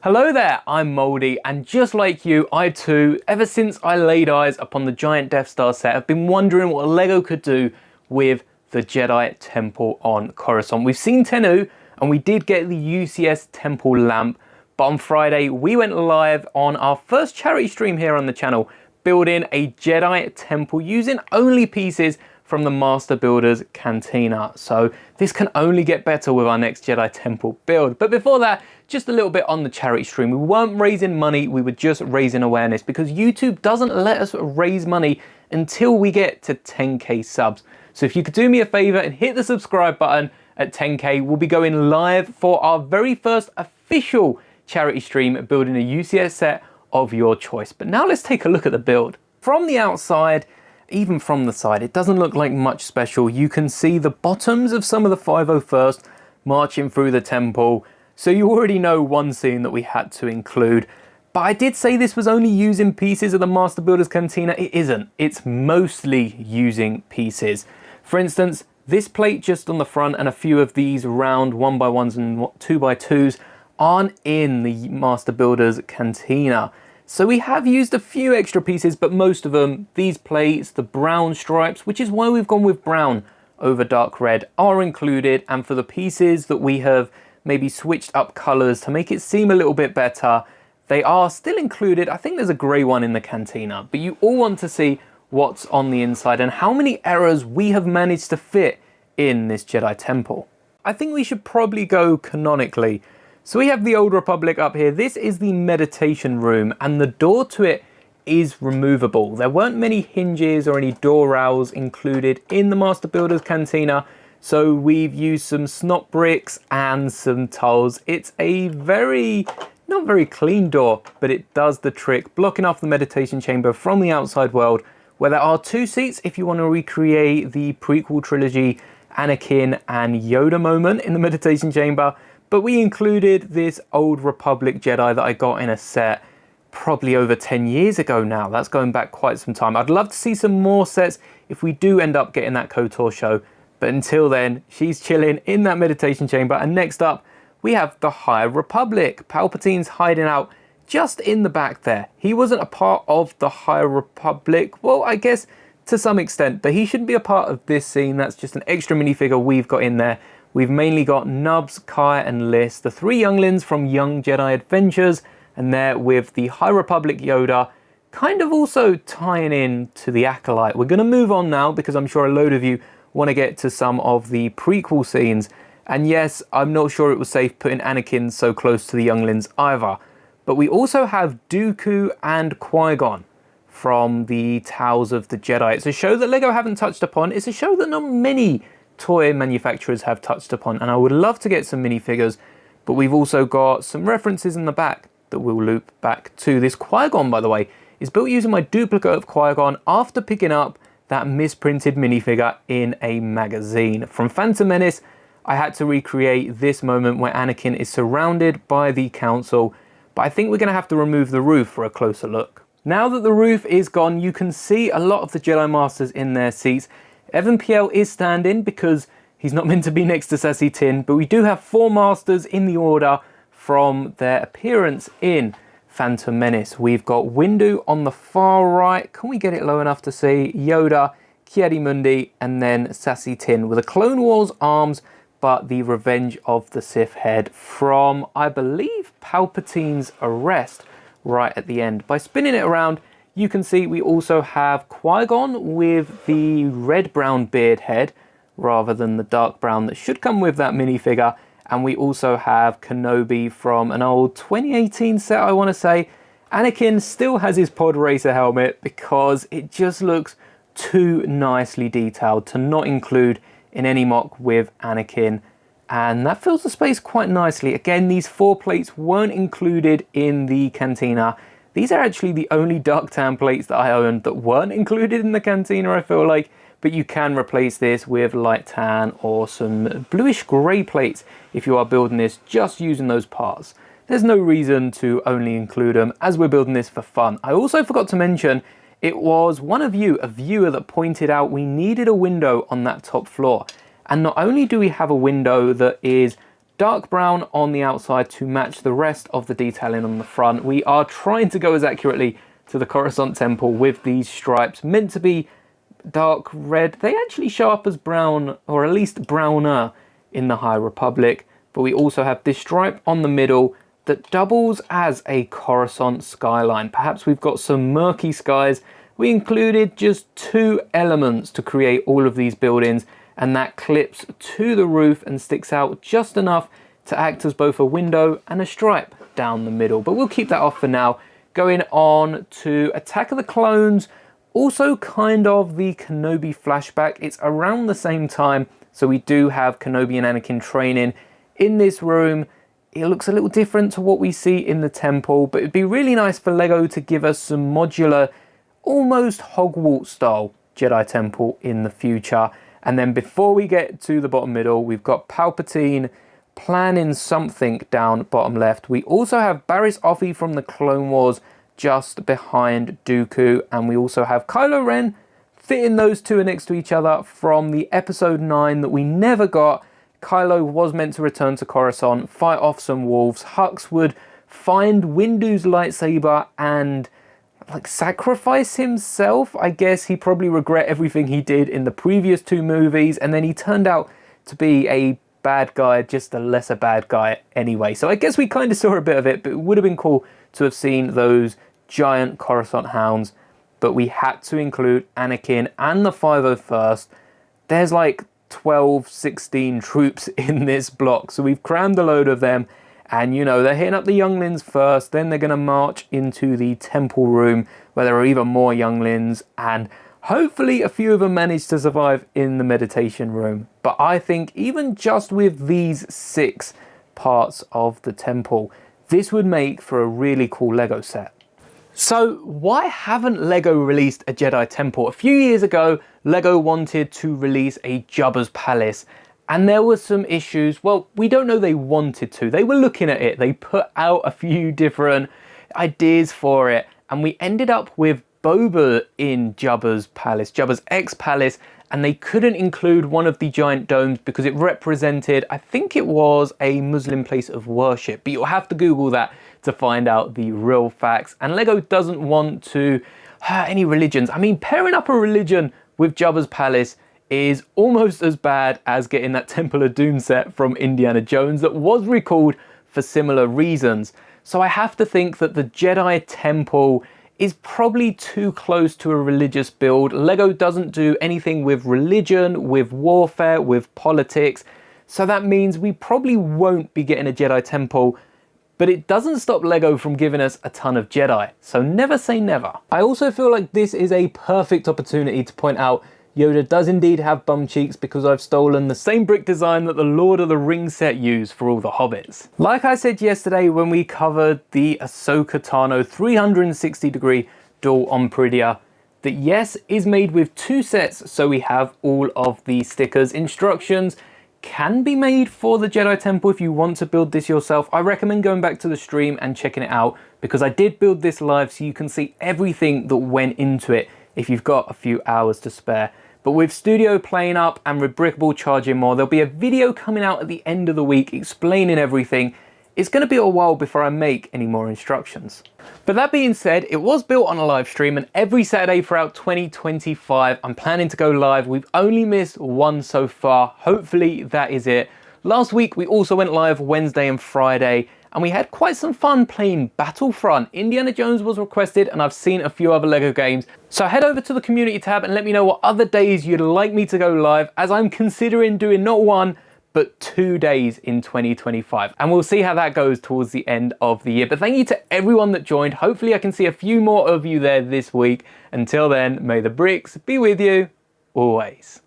Hello there, I'm Moldy, and just like you, I too, ever since I laid eyes upon the giant Death Star set, have been wondering what LEGO could do with the Jedi Temple on Coruscant. We've seen Tennu, and we did get the UCS Temple lamp, but on Friday we went live on our first charity stream here on the channel, building a Jedi Temple using only pieces from the Master Builder's Cantina. So this can only get better with our next Jedi Temple build. But before that, just a little bit on the charity stream. We weren't raising money, we were just raising awareness because YouTube doesn't let us raise money until we get to 10k subs. So if you could do me a favor and hit the subscribe button at 10k, we'll be going live for our very first official charity stream building a UCS set of your choice. But now let's take a look at the build. From the outside, even from the side, it doesn't look like much special. You can see the bottoms of some of the 501st marching through the temple. So you already know one scene that we had to include. But I did say this was only using pieces of the Master Builder's Cantina. It isn't. It's mostly using pieces. For instance, this plate just on the front and a few of these round 1x1s and 2x2s aren't in the Master Builder's Cantina. So we have used a few extra pieces, but most of them, these plates, the brown stripes, which is why we've gone with brown over dark red, are included. And for the pieces that we have maybe switched up colors to make it seem a little bit better, they are still included. I think there's a gray one in the Cantina, but you all want to see what's on the inside and how many errors we have managed to fit in this Jedi Temple. I think we should probably go canonically. So we have the Old Republic up here. This is the meditation room and the door to it is removable. There weren't many hinges or any door rails included in the Master Builder's Cantina. So we've used some snot bricks and some tiles. It's a not very clean door, but it does the trick, blocking off the meditation chamber from the outside world, where there are two seats if you want to recreate the prequel trilogy Anakin and Yoda moment in the meditation chamber. But we included this Old Republic Jedi that I got in a set probably over 10 years ago now. That's going back quite some time. I'd love to see some more sets if we do end up getting that KOTOR show. But until then, she's chilling in that meditation chamber. And next up, we have the High Republic. Palpatine's hiding out just in the back there. He wasn't a part of the High Republic. Well, I guess to some extent, but he shouldn't be a part of this scene. That's just an extra minifigure we've got in there. We've mainly got Nubs, Kai and Liz, the three younglings from Young Jedi Adventures, and there with the High Republic Yoda, kind of also tying in to the Acolyte. We're going to move on now because I'm sure a load of you want to get to some of the prequel scenes. And yes, I'm not sure it was safe putting Anakin so close to the younglings either. But we also have Dooku and Qui-Gon from the Tales of the Jedi. It's a show that LEGO haven't touched upon. It's a show that not many toy manufacturers have touched upon, and I would love to get some minifigures, but we've also got some references in the back that we'll loop back to. This Qui-Gon, by the way, is built using my duplicate of Qui-Gon after picking up that misprinted minifigure in a magazine. From Phantom Menace, I had to recreate this moment where Anakin is surrounded by the Council, but I think we're going to have to remove the roof for a closer look. Now that the roof is gone, you can see a lot of the Jedi Masters in their seats. Evan PL is standing because he's not meant to be next to Sassy Tin, but we do have four Masters in the order from their appearance in Phantom Menace. We've got Windu on the far right. Can we get it low enough to see? Yoda, Ki-Adi-Mundi, and then Sassy Tin with a Clone Wars arms, but the Revenge of the Sith head from, I believe, Palpatine's arrest right at the end. By spinning it around, you can see we also have Qui-Gon with the red-brown beard head rather than the dark brown that should come with that minifigure. And we also have Kenobi from an old 2018 set, I want to say. Anakin still has his pod racer helmet because it just looks too nicely detailed to not include in any mock with Anakin. And that fills the space quite nicely. Again, these four plates weren't included in the Cantina. These are actually the only dark tan plates that I owned that weren't included in the Cantina, I feel like. But you can replace this with light tan or some bluish grey plates if you are building this just using those parts. There's no reason to only include them as we're building this for fun. I also forgot to mention, it was one of you, a viewer, that pointed out we needed a window on that top floor. And not only do we have a window that is dark brown on the outside to match the rest of the detailing on the front. We are trying to go as accurately to the Coruscant Temple with these stripes, meant to be dark red. They actually show up as brown, or at least browner, in the High Republic. But we also have this stripe on the middle that doubles as a Coruscant skyline. Perhaps we've got some murky skies. We included just 2 elements to create all of these buildings, and that clips to the roof and sticks out just enough to act as both a window and a stripe down the middle. But we'll keep that off for now. Going on to Attack of the Clones, also kind of the Kenobi flashback. It's around the same time, so we do have Kenobi and Anakin training in this room. It looks a little different to what we see in the temple, but it'd be really nice for LEGO to give us some modular, almost Hogwarts style Jedi Temple in the future. And then before we get to the bottom middle, we've got Palpatine planning something down bottom left. We also have Barriss Offee from the Clone Wars just behind Dooku, and we also have Kylo Ren fitting those two next to each other from the episode 9 that we never got. Kylo was meant to return to Coruscant, fight off some wolves. Hux would find Windu's lightsaber and like sacrifice himself. I guess he probably regret everything he did in the previous 2 movies, and then he turned out to be a bad guy, just a lesser bad guy anyway. So I guess we kind of saw a bit of it, but it would have been cool to have seen those giant Coruscant hounds. But we had to include Anakin and the 501st. There's like 12, 16 troops in this block, so we've crammed a load of them. And you know, they're hitting up the younglings first, then they're going to march into the temple room where there are even more younglings, and hopefully a few of them manage to survive in the meditation room. But I think even just with these 6 parts of the temple, this would make for a really cool LEGO set. So why haven't LEGO released a Jedi Temple? A few years ago, LEGO wanted to release a Jabba's Palace, and there were some issues. Well, we don't know they wanted to. They were looking at it. They put out a few different ideas for it, and we ended up with Boba in Jabba's Palace, Jabba's X-Palace, and they couldn't include one of the giant domes because it represented, I think it was a Muslim place of worship, but you'll have to Google that to find out the real facts. And LEGO doesn't want to hurt any religions. I mean, pairing up a religion with Jabba's Palace is almost as bad as getting that Temple of Doom set from Indiana Jones that was recalled for similar reasons. So I have to think that the Jedi Temple is probably too close to a religious build. LEGO doesn't do anything with religion, with warfare, with politics. So that means we probably won't be getting a Jedi Temple, but it doesn't stop LEGO from giving us a ton of Jedi. So never say never. I also feel like this is a perfect opportunity to point out Yoda does indeed have bum cheeks because I've stolen the same brick design that the Lord of the Rings set used for all the hobbits. Like I said yesterday when we covered the Ahsoka Tano 360-degree duel on Pridia, that yes, is made with 2 sets, so we have all of the stickers. Instructions can be made for the Jedi Temple if you want to build this yourself. I recommend going back to the stream and checking it out because I did build this live so you can see everything that went into it if you've got a few hours to spare. But with Studio playing up and with Brickable charging more, there'll be a video coming out at the end of the week explaining everything. It's going to be a while before I make any more instructions. But that being said, it was built on a live stream, and every Saturday throughout 2025, I'm planning to go live. We've only missed 1 so far. Hopefully that is it. Last week, we also went live Wednesday and Friday, and we had quite some fun playing Battlefront. Indiana Jones was requested, and I've seen a few other LEGO games. So head over to the community tab and let me know what other days you'd like me to go live, as I'm considering doing not 1, but 2 days in 2025. And we'll see how that goes towards the end of the year. But thank you to everyone that joined. Hopefully I can see a few more of you there this week. Until then, may the bricks be with you always.